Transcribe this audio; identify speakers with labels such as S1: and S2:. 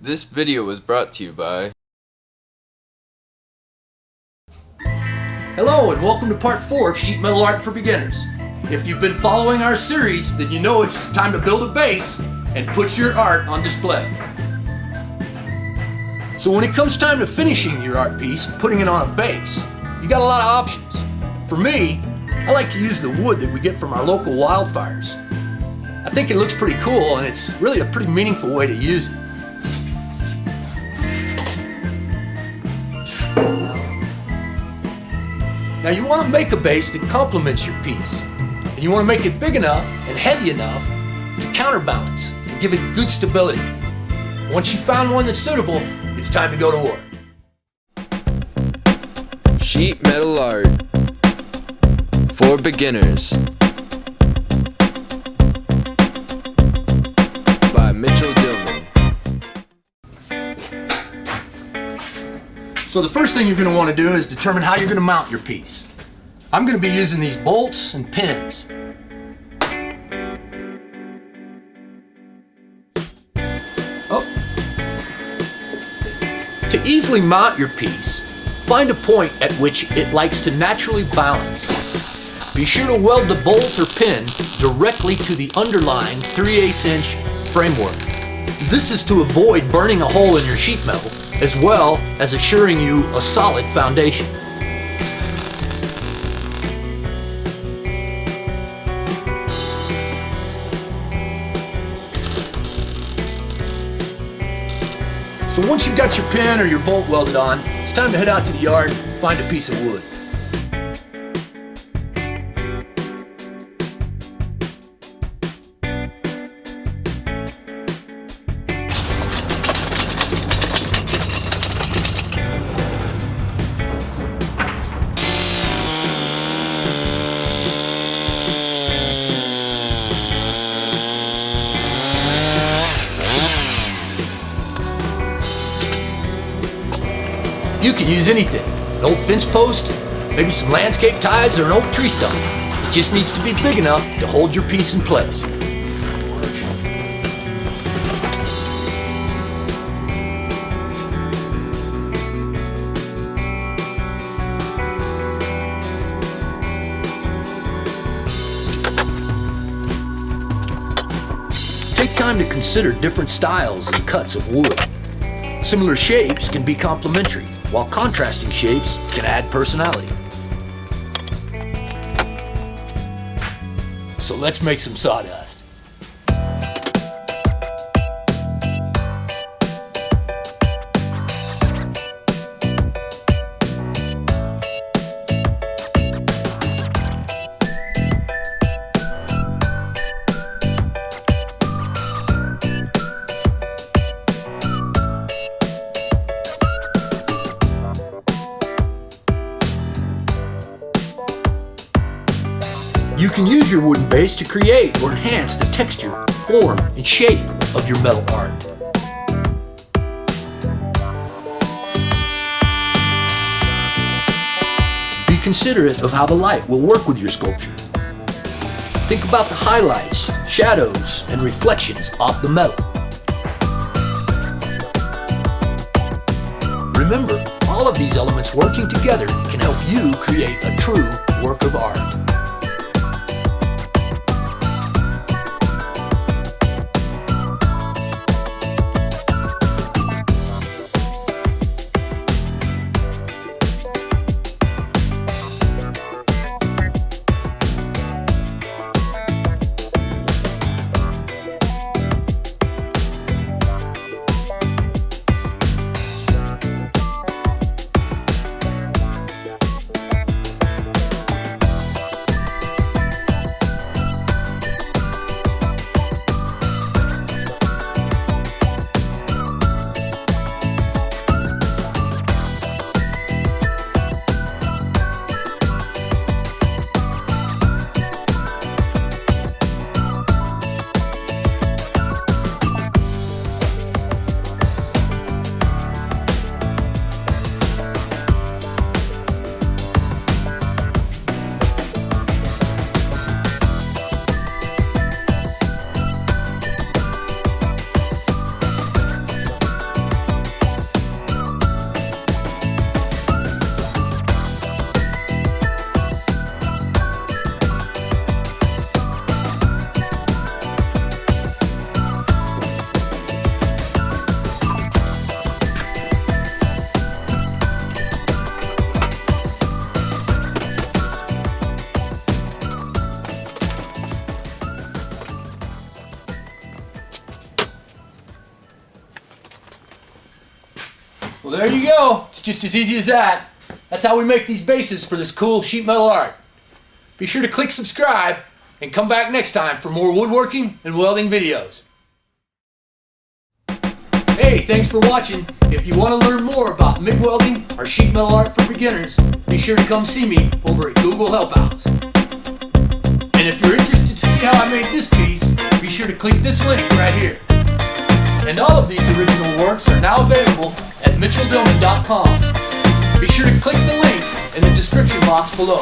S1: This video was brought to you by...
S2: Hello and welcome to part 4 of Sheet Metal Art for Beginners. If you've been following our series, then you know it's time to build a base and put your art on display. So when it comes time to finishing your art piece, putting it on a base, you got a lot of options. For me, I like to use the wood that we get from our local wildfires. I think it looks pretty cool and it's really a pretty meaningful way to use it. Now you want to make a base that complements your piece, and you want to make it big enough and heavy enough to counterbalance and give it good stability. Once you found one that's suitable, it's time to go to work.
S1: Sheet Metal Art for Beginners by Dillman.
S2: So the first thing you're going to want to do is determine how you're going to mount your piece. I'm going to be using these bolts and pins. To easily mount your piece, find a point at which it likes to naturally balance. Be sure to weld the bolt or pin directly to the underlying 3/8 inch framework. This is to avoid burning a hole in your sheet metal, as well as assuring you a solid foundation. So once you've got your pin or your bolt welded on, it's time to head out to the yard and find a piece of wood. You can use anything, an old fence post, maybe some landscape ties or an old tree stump. It just needs to be big enough to hold your piece in place. Take time to consider different styles and cuts of wood. Similar shapes can be complementary, while contrasting shapes can add personality. So let's make some sawdust. You can use your wooden base to create or enhance the texture, form, and shape of your metal art. Be considerate of how the light will work with your sculpture. Think about the highlights, shadows, and reflections off the metal. Remember, all of these elements working together can help you create a true work of art. Well, there you go. It's just as easy as that. That's how we make these bases for this cool sheet metal art. Be sure to click subscribe and come back next time for more woodworking and welding videos. Hey, thanks for watching. If you want to learn more about MIG welding or sheet metal art for beginners, be sure to come see me over at Google Helpouts. And if you're interested to see how I made this piece, be sure to click this link right here. And all of these original works are now available at mitchelldillman.com. Be sure to click the link in the description box below.